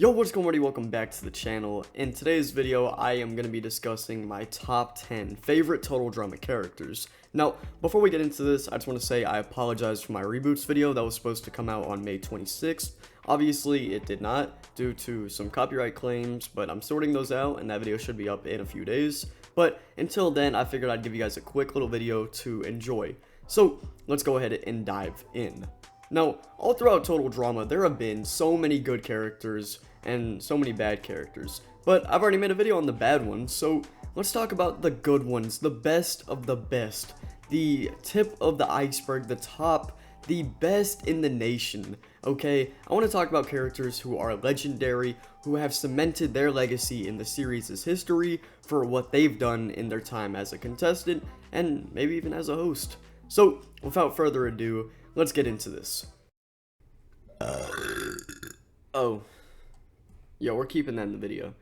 Yo, what's going on? Welcome back to the channel. In today's video, I am going to be discussing my top 10 favorite total drama characters. Now, before we get into this, I just want to say I apologize for my reboots video that was supposed to come out on May 26th. Obviously, it did not due to some copyright claims, but I'm sorting those out and that video should be up in a few days. But until then, I figured I'd give you guys a quick little video to enjoy. So, let's go ahead and dive in. Now, all throughout Total Drama, there have been so many good characters and so many bad characters, but I've already made a video on the bad ones, so let's talk about the good ones, the best of the best, the tip of the iceberg, the top, the best in the nation, okay? I want to talk about characters who are legendary, who have cemented their legacy in the series' history for what they've done in their time as a contestant, and maybe even as a host. So, without further ado, let's get into this. Oh. Yo, we're keeping that in the video.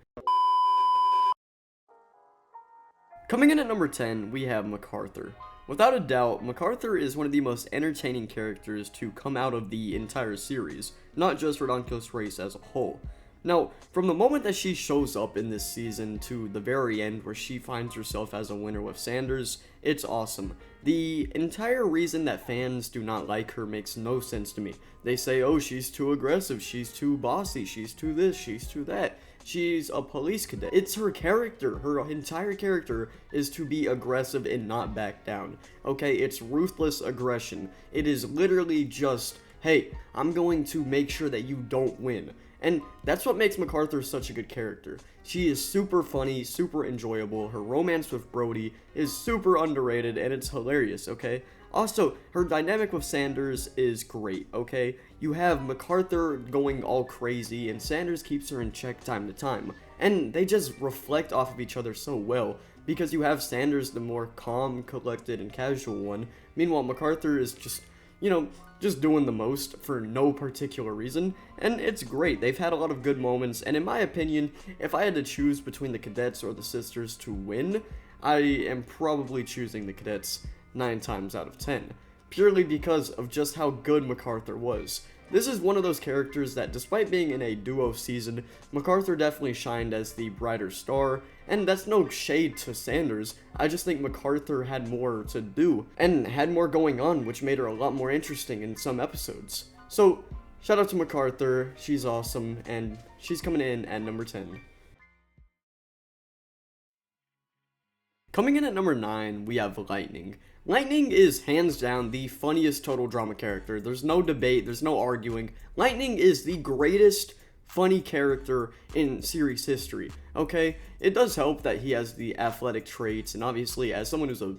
Coming in at number 10, we have MacArthur. Without a doubt, MacArthur is one of the most entertaining characters to come out of the entire series, not just Redonkulous race as a whole. Now, from the moment that she shows up in this season to the very end where she finds herself as a winner with Sanders, it's awesome. The entire reason that fans do not like her makes no sense to me. They say, oh, she's too aggressive, she's too bossy, she's too this, she's too that. She's a police cadet. It's her character. Her entire character is to be aggressive and not back down. Okay, it's ruthless aggression. It is literally just, hey, I'm going to make sure that you don't win. And that's what makes MacArthur such a good character. She is super funny, super enjoyable. Her romance with Brody is super underrated and it's hilarious, okay? Also, her dynamic with Sanders is great, okay? You have MacArthur going all crazy and Sanders keeps her in check time to time. And they just reflect off of each other so well because you have Sanders the more calm, collected, and casual one. Meanwhile, MacArthur is just, you know, just doing the most for no particular reason, and it's great. They've had a lot of good moments, and in my opinion, if I had to choose between the cadets or the sisters to win, I am probably choosing the cadets 9 times out of 10, purely because of just how good MacArthur was. This is one of those characters that, despite being in a duo season, MacArthur definitely shined as the brighter star, and that's no shade to Sanders. I just think MacArthur had more to do, and had more going on, which made her a lot more interesting in some episodes. So, shout out to MacArthur, she's awesome, and she's coming in at number 10. Coming in at number 9, we have Lightning. Lightning is hands down the funniest Total Drama character. There's no debate, there's no arguing. Lightning is the greatest funny character in series history, okay? It does help that he has the athletic traits, and obviously as someone who's a,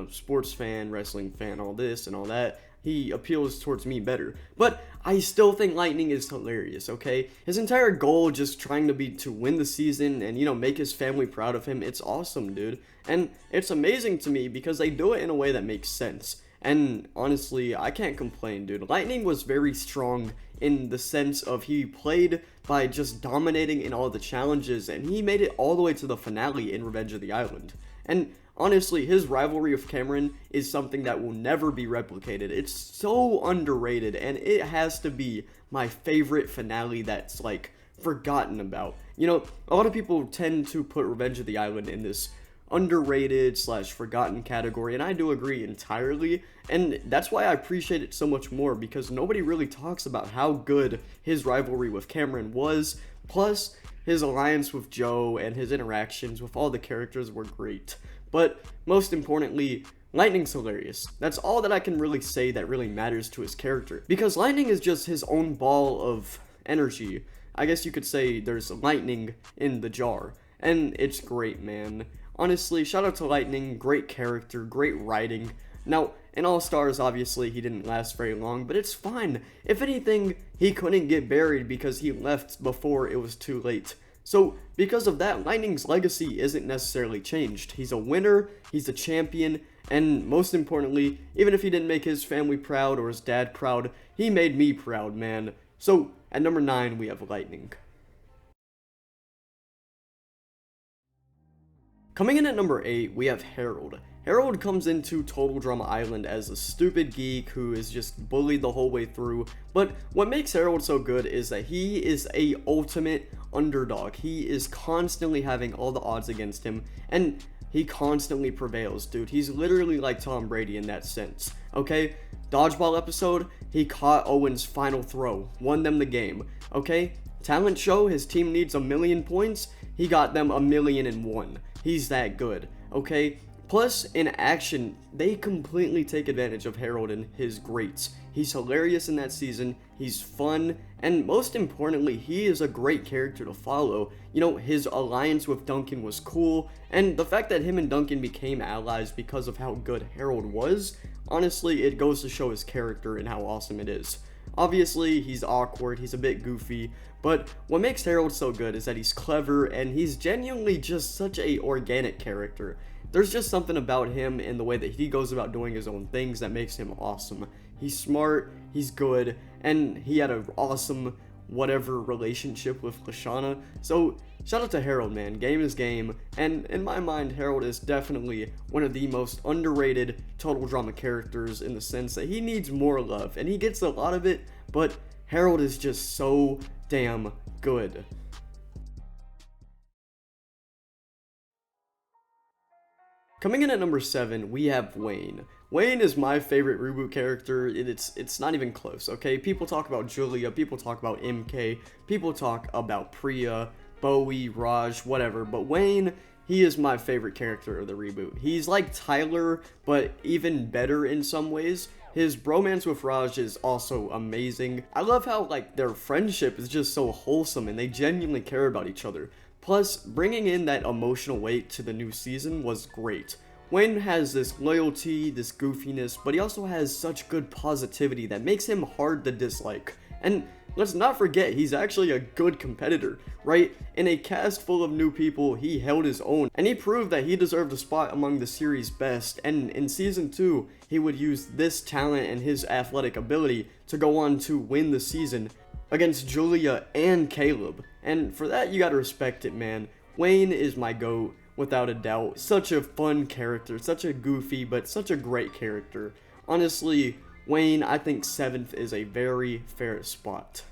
sports fan, wrestling fan, all this and all that, he appeals towards me better. But I still think Lightning is hilarious, okay? His entire goal just trying to win the season and, make his family proud of him. It's awesome, dude. And it's amazing to me because they do it in a way that makes sense. And honestly, I can't complain, dude. Lightning was very strong in the sense of he played by just dominating in all the challenges, and he made it all the way to the finale in Revenge of the Island. And honestly, his rivalry with Cameron is something that will never be replicated. It's so underrated, and it has to be my favorite finale that's, forgotten about. A lot of people tend to put Revenge of the Island in this underrated / forgotten category, and I do agree entirely, and that's why I appreciate it so much more, because nobody really talks about how good his rivalry with Cameron was, plus his alliance with Joe and his interactions with all the characters were great. But most importantly, Lightning's hilarious. That's all that I can really say that really matters to his character, because Lightning is just his own ball of energy. I guess you could say there's lightning in the jar, and it's great, man. Honestly, shout out to Lightning, great character, great writing. Now, in All Stars, obviously, he didn't last very long, but it's fine. If anything, he couldn't get buried because he left before it was too late. So, because of that, Lightning's legacy isn't necessarily changed. He's a winner, he's a champion, and most importantly, even if he didn't make his family proud or his dad proud, he made me proud, man. So, at number 9, we have Lightning. Coming in at number 8, we have Harold. Harold comes into Total Drama Island as a stupid geek who is just bullied the whole way through, but what makes Harold so good is that he is a ultimate underdog. He is constantly having all the odds against him, and he constantly prevails, dude. He's literally like Tom Brady in that sense, okay? Dodgeball episode, he caught Owen's final throw, won them the game, okay? Talent show, his team needs 1,000,000 points, he got them 1,000,001. He's that good, okay? Plus, in action, they completely take advantage of Harold and his greats. He's hilarious in that season, he's fun, and most importantly, he is a great character to follow. You know, his alliance with Duncan was cool, and the fact that him and Duncan became allies because of how good Harold was, honestly, it goes to show his character and how awesome it is. Obviously, he's awkward, he's a bit goofy, but what makes Harold so good is that he's clever, and he's genuinely just such a organic character. There's just something about him and the way that he goes about doing his own things that makes him awesome. He's smart, he's good, and he had an awesome whatever relationship with Lashana. So shout out to Harold, man. Game is game, and in my mind, Harold is definitely one of the most underrated Total Drama characters in the sense that he needs more love, and he gets a lot of it, but Harold is just so damn good. Coming in at number 7, we have Wayne. Wayne is my favorite reboot character. It's not even close, okay? People talk about Julia, people talk about MK, people talk about Priya, Bowie, Raj, whatever, but Wayne, he is my favorite character of the reboot. He's like Tyler, but even better in some ways. His bromance with Raj is also amazing. I love how, like, their friendship is just so wholesome and they genuinely care about each other. Plus, bringing in that emotional weight to the new season was great. Wayne has this loyalty, this goofiness, but he also has such good positivity that makes him hard to dislike. And let's not forget, he's actually a good competitor, right? In a cast full of new people, he held his own, and he proved that he deserved a spot among the series' best, and in Season 2, he would use this talent and his athletic ability to go on to win the season against Julia and Caleb. And for that, you gotta respect it, man. Wayne is my GOAT, without a doubt. Such a fun character, such a goofy, but such a great character. Honestly, Wayne, I think 7th is a very fair spot.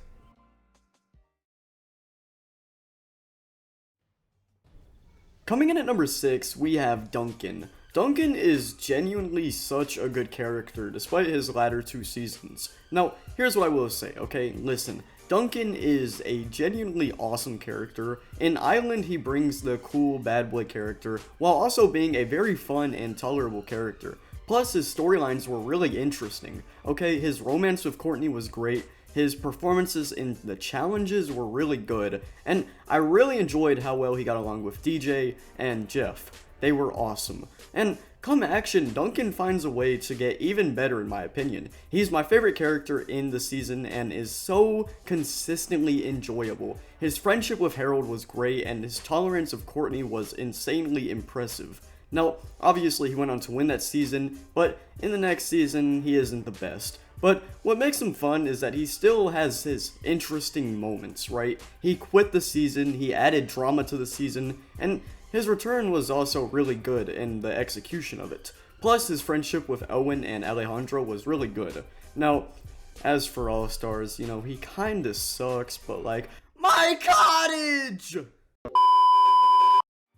Coming in at number 6, we have Duncan. Duncan is genuinely such a good character, despite his latter 2 seasons. Now, here's what I will say, okay? Listen, Duncan is a genuinely awesome character. In Island, he brings the cool bad boy character, while also being a very fun and tolerable character. Plus, his storylines were really interesting, okay? His romance with Courtney was great, his performances in the challenges were really good, and I really enjoyed how well he got along with DJ and Jeff. They were awesome. And come action, Duncan finds a way to get even better in my opinion. He's my favorite character in the season and is so consistently enjoyable. His friendship with Harold was great and his tolerance of Courtney was insanely impressive. Now, obviously he went on to win that season, but in the next season he isn't the best. But what makes him fun is that he still has his interesting moments, right? He quit the season, he added drama to the season, and his return was also really good in the execution of it. Plus, his friendship with Owen and Alejandro was really good. Now, as for All Stars, you know, he kinda sucks, but like, my cottage!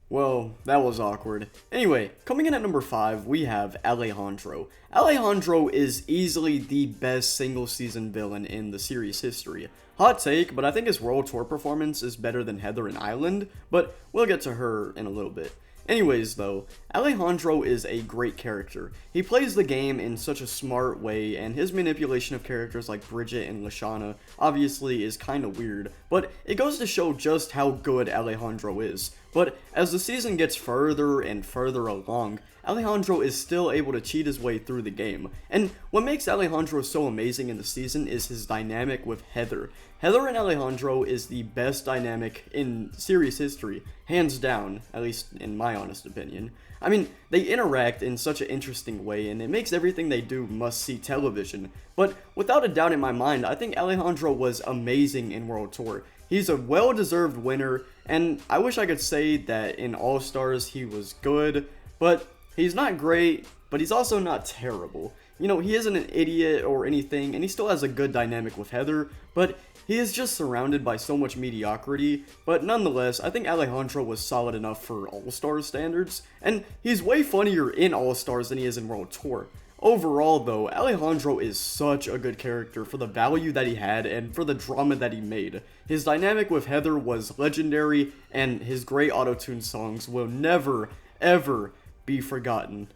Well, that was awkward. Anyway, coming in at number 5, we have Alejandro. Alejandro is easily the best single season villain in the series history. Hot take, but I think his World Tour performance is better than Heather in Island, but we'll get to her in a little bit. Anyways though, Alejandro is a great character. He plays the game in such a smart way, and his manipulation of characters like Bridget and Lashana obviously is kinda weird, but it goes to show just how good Alejandro is. But as the season gets further and further along, Alejandro is still able to cheat his way through the game. And what makes Alejandro so amazing in the season is his dynamic with Heather. Heather and Alejandro is the best dynamic in series history, hands down, at least in my honest opinion. I mean, they interact in such an interesting way, and it makes everything they do must-see television. But without a doubt in my mind, I think Alejandro was amazing in World Tour. He's a well-deserved winner, and I wish I could say that in All-Stars he was good, but He's not great, but he's also not terrible. You know, he isn't an idiot or anything, and he still has a good dynamic with Heather, but he is just surrounded by so much mediocrity. But nonetheless, I think Alejandro was solid enough for All-Stars standards, and he's way funnier in All-Stars than he is in World Tour. Overall, though, Alejandro is such a good character for the value that he had and for the drama that he made. His dynamic with Heather was legendary, and his great auto-tune songs will never, ever be forgotten.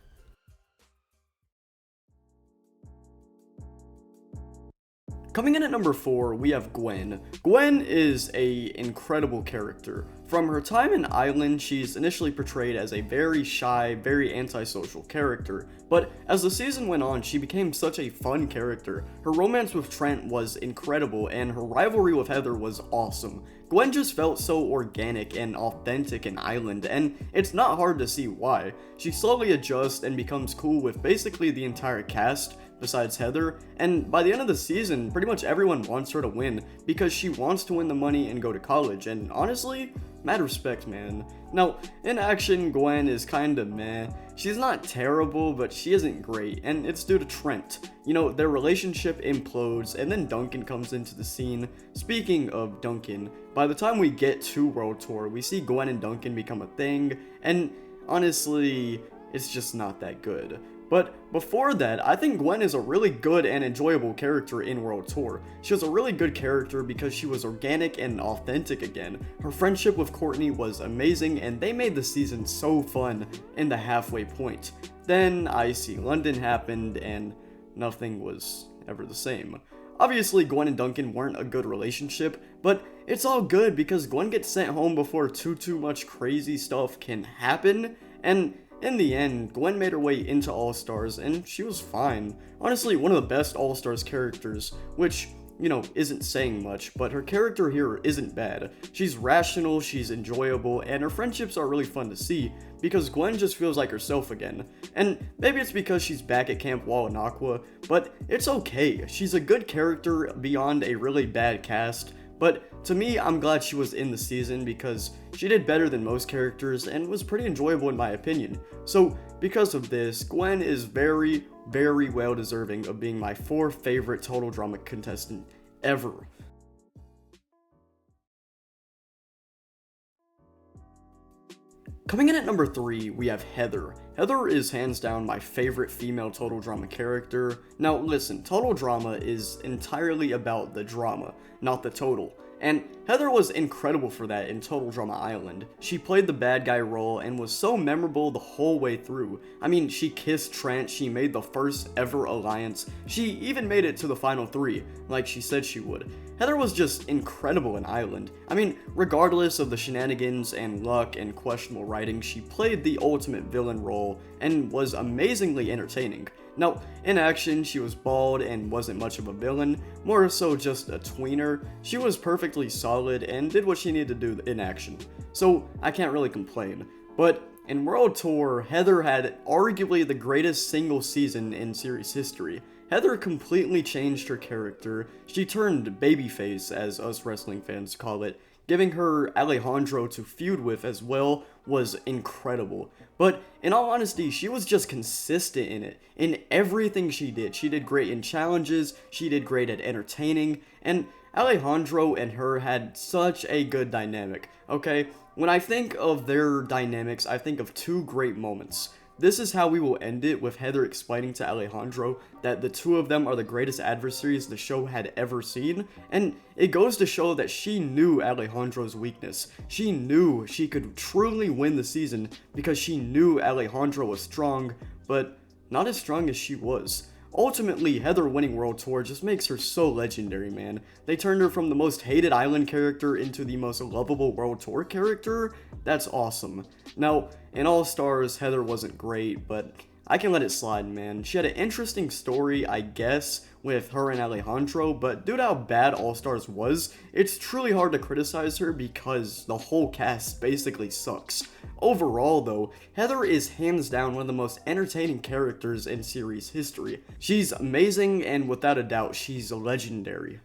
Coming in at number 4, we have Gwen. Gwen is a incredible character. From her time in Island, she's initially portrayed as a very shy, very antisocial character, but as the season went on, she became such a fun character. Her romance with Trent was incredible, and her rivalry with Heather was awesome. Gwen just felt so organic and authentic in Island, and it's not hard to see why. She slowly adjusts and becomes cool with basically the entire cast, besides Heather, and by the end of the season, pretty much everyone wants her to win because she wants to win the money and go to college, and honestly, mad respect, man. Now, in action, Gwen is kinda meh. She's not terrible, but she isn't great, and it's due to Trent. You know, their relationship implodes, and then Duncan comes into the scene. Speaking of Duncan, by the time we get to World Tour, we see Gwen and Duncan become a thing, and honestly, it's just not that good. But before that, I think Gwen is a really good and enjoyable character in World Tour. She was a really good character because she was organic and authentic again. Her friendship with Courtney was amazing, and they made the season so fun in the halfway point. Then IC London happened, and nothing was ever the same. Obviously, Gwen and Duncan weren't a good relationship, but it's all good because Gwen gets sent home before too much crazy stuff can happen, and in the end, Gwen made her way into All-Stars, and she was fine. Honestly, one of the best All-Stars characters, which, you know, isn't saying much, but her character here isn't bad. She's rational, she's enjoyable, and her friendships are really fun to see, because Gwen just feels like herself again. And maybe it's because she's back at Camp Wallenaqua, but it's okay. She's a good character beyond a really bad cast. But to me, I'm glad she was in the season because she did better than most characters and was pretty enjoyable in my opinion. So because of this, Gwen is very, very well deserving of being my 4th favorite Total Drama contestant ever. Coming in at number 3, we have Heather. Heather is hands down my favorite female Total Drama character. Now listen, Total Drama is entirely about the drama, not the total. And Heather was incredible for that in Total Drama Island. She played the bad guy role and was so memorable the whole way through. I mean, she kissed Trent, she made the first ever alliance, she even made it to the final 3, like she said she would. Heather was just incredible in Island. I mean, regardless of the shenanigans and luck and questionable writing, she played the ultimate villain role and was amazingly entertaining. Now, in action, she was bald and wasn't much of a villain, more so just a tweener. She was perfectly solid and did what she needed to do in action, so I can't really complain. But in World Tour, Heather had arguably the greatest single season in series history. Heather completely changed her character. She turned babyface, as us wrestling fans call it. Giving her Alejandro to feud with as well was incredible. But in all honesty, she was just consistent in it. In everything she did. She did great in challenges, she did great at entertaining, and Alejandro and her had such a good dynamic. Okay, when I think of their dynamics, I think of 2 great moments. This is how we will end it, with Heather explaining to Alejandro that the 2 of them are the greatest adversaries the show had ever seen, and it goes to show that she knew Alejandro's weakness. She knew she could truly win the season because she knew Alejandro was strong, but not as strong as she was. Ultimately, Heather winning World Tour just makes her so legendary, man. They turned her from the most hated Island character into the most lovable World Tour character. That's awesome. Now, in All Stars, Heather wasn't great, but I can let it slide, man. She had an interesting story, I guess, with her and Alejandro, but due to how bad All Stars was, it's truly hard to criticize her because the whole cast basically sucks. Overall, though, Heather is hands down one of the most entertaining characters in series history. She's amazing, and without a doubt, she's legendary.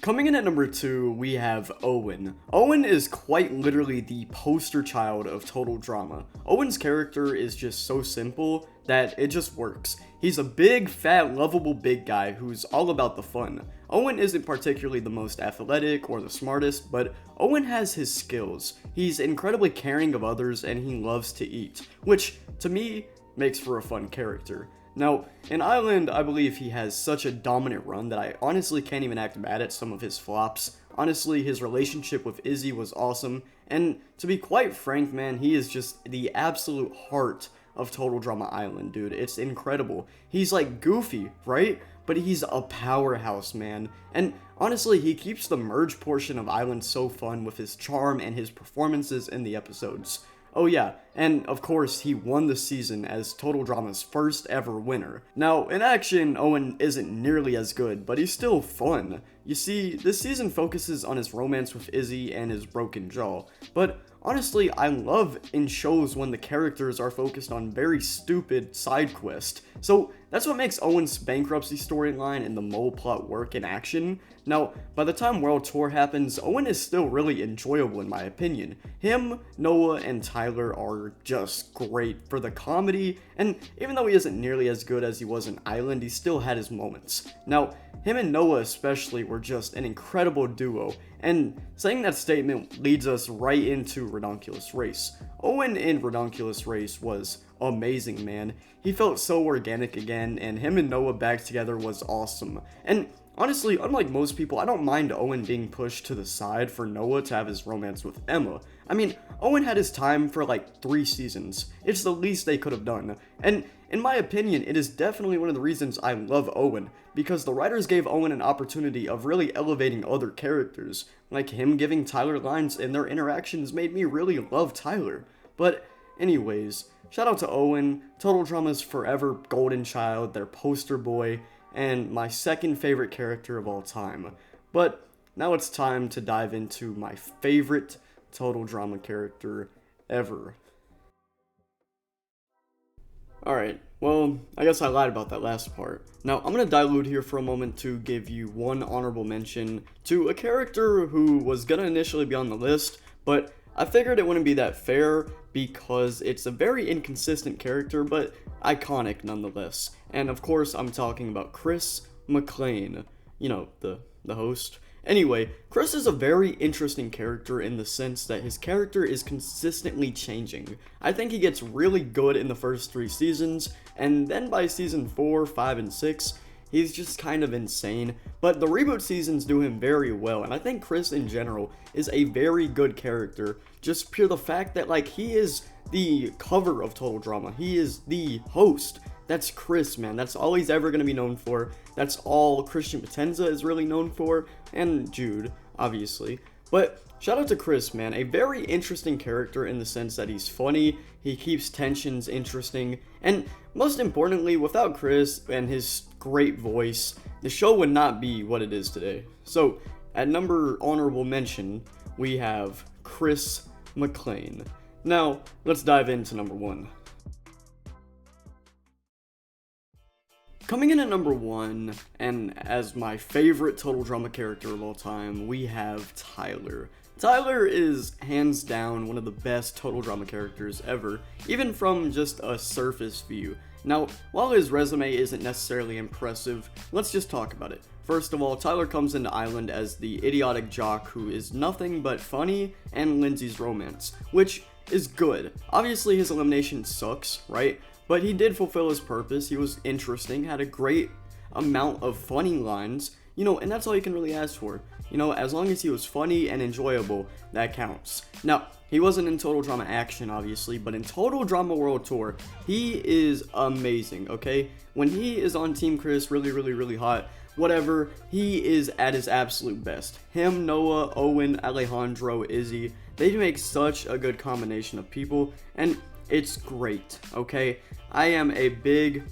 Coming in at number 2, we have Owen. Owen is quite literally the poster child of total drama. Owen's character is just so simple that it just works. He's a big, fat, lovable big guy who's all about the fun. Owen isn't particularly the most athletic or the smartest, but Owen has his skills. He's incredibly caring of others and he loves to eat, which, to me, makes for a fun character. Now, in Island, I believe he has such a dominant run that I honestly can't even act mad at some of his flops. Honestly, his relationship with Izzy was awesome, and to be quite frank, man, he is just the absolute heart of Total Drama Island, dude. It's incredible. He's like goofy, right? But he's a powerhouse, man. And honestly, he keeps the merge portion of Island so fun with his charm and his performances in the episodes. Oh yeah, and of course he won the season as Total Drama's first ever winner. Now, in action, Owen isn't nearly as good, but he's still fun. You see, this season focuses on his romance with Izzy and his broken jaw, but honestly, I love in shows when the characters are focused on very stupid side quests. So that's what makes Owen's bankruptcy storyline and the mole plot work in action. Now, by the time World Tour happens, Owen is still really enjoyable in my opinion. Him, Noah, and Tyler are just great for the comedy, and even though he isn't nearly as good as he was in Island, he still had his moments. Now, him and Noah especially were just an incredible duo, and saying that statement leads us right into Redonkulous Race. Owen in Redonkulous Race was amazing, man. He felt so organic again, and him and Noah back together was awesome. And honestly, unlike most people, I don't mind Owen being pushed to the side for Noah to have his romance with Emma. I mean, Owen had his time for like 3 seasons. It's the least they could have done. And in my opinion, it is definitely one of the reasons I love Owen, because the writers gave Owen an opportunity of really elevating other characters. Like him giving Tyler lines and their interactions made me really love Tyler. But anyways, shout out to Owen, Total Drama's forever golden child, their poster boy, and my second favorite character of all time. But now it's time to dive into my favorite Total Drama character ever. Alright, well, I guess I lied about that last part. Now, I'm gonna dilute here for a moment to give you one honorable mention to a character who was gonna initially be on the list, but I figured it wouldn't be that fair because it's a very inconsistent character, but iconic nonetheless. And of course, I'm talking about Chris McLean, you know, the host. Anyway, Chris is a very interesting character in the sense that his character is consistently changing. I think he gets really good in the first 3 seasons, and then by season 4, 5, and 6, he's just kind of insane, but the reboot seasons do him very well, and I think Chris in general is a very good character, just pure the fact that, like, he is the cover of Total Drama. He is the host. That's Chris, man. That's all he's ever going to be known for. That's all Christian Potenza is really known for, and Jude, obviously. But shout out to Chris, man. A very interesting character in the sense that he's funny, he keeps tensions interesting, and most importantly, without Chris and his great voice, the show would not be what it is today. So, at number honorable mention, we have Chris McLean. Now, let's dive into number 1. Coming in at number 1, and as my favorite Total Drama character of all time, we have Tyler. Tyler is hands down one of the best Total Drama characters ever, even from just a surface view. Now, while his resume isn't necessarily impressive, let's just talk about it. First of all, Tyler comes into Island as the idiotic jock who is nothing but funny and Lindsay's romance, which is good. Obviously his elimination sucks, right? But he did fulfill his purpose. He was interesting, had a great amount of funny lines, you know, and that's all you can really ask for. You know, as long as he was funny and enjoyable, that counts. Now, he wasn't in Total Drama Action, obviously, but in Total Drama World Tour, he is amazing, okay? When he is on Team Chris, really hot, whatever, he is at his absolute best. Him, Noah, Owen, Alejandro, Izzy, they make such a good combination of people, and it's great, okay? I am a big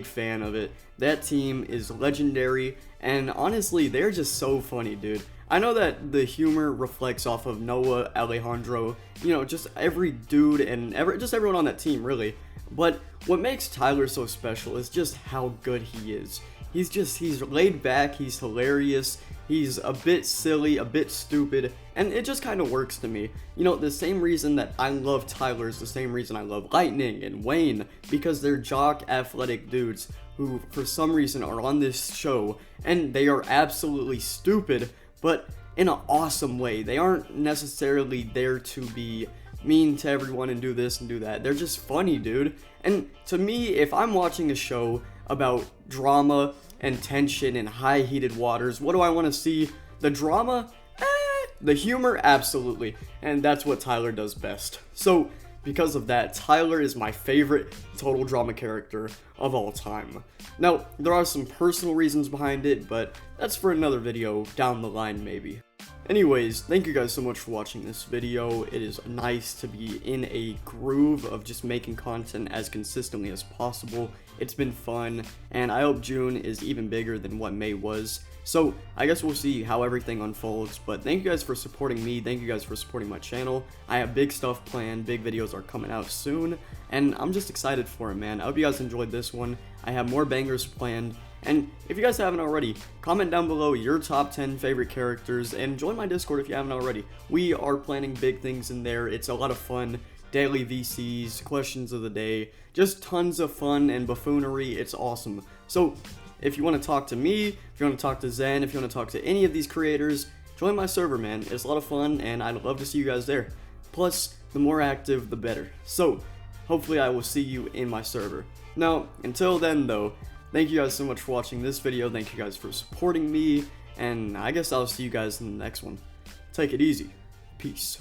fan of it. That team is legendary, and honestly, they're just so funny, dude. I know that the humor reflects off of Noah, Alejandro, you know, just every dude and just everyone on that team, really. But what makes Tyler so special is just how good he is. He's laid back, he's hilarious, He's a bit silly, a bit stupid, and it just kind of works to me. You know, the same reason that I love Tyler is the same reason I love Lightning and Wayne, because they're jock athletic dudes who for some reason are on this show, and they are absolutely stupid, but in an awesome way. They aren't necessarily there to be mean to everyone and do this and do that. They're just funny, dude. And to me, if I'm watching a show about drama and tension and high heated waters, what do I want to see? The drama? The humor? Absolutely. And that's what Tyler does best. So because of that, Tyler is my favorite total drama character of all time. Now, there are some personal reasons behind it, but that's for another video down the line maybe. Anyways, thank you guys so much for watching this video. It is nice to be in a groove of just making content as consistently as possible. It's been fun, and I hope June is even bigger than what May was. So, I guess we'll see how everything unfolds, but thank you guys for supporting me, thank you guys for supporting my channel. I have big stuff planned, big videos are coming out soon, and I'm just excited for it, man. I hope you guys enjoyed this one. I have more bangers planned, and if you guys haven't already, comment down below your top 10 favorite characters, and join my Discord if you haven't already. We are planning big things in there, it's a lot of fun. Daily VCs, questions of the day, just tons of fun and buffoonery, it's awesome. So, if you want to talk to me, if you want to talk to Zen, if you want to talk to any of these creators, join my server, man. It's a lot of fun, and I'd love to see you guys there. Plus, the more active, the better. So, hopefully I will see you in my server. Now, until then, though, thank you guys so much for watching this video. Thank you guys for supporting me, and I guess I'll see you guys in the next one. Take it easy. Peace.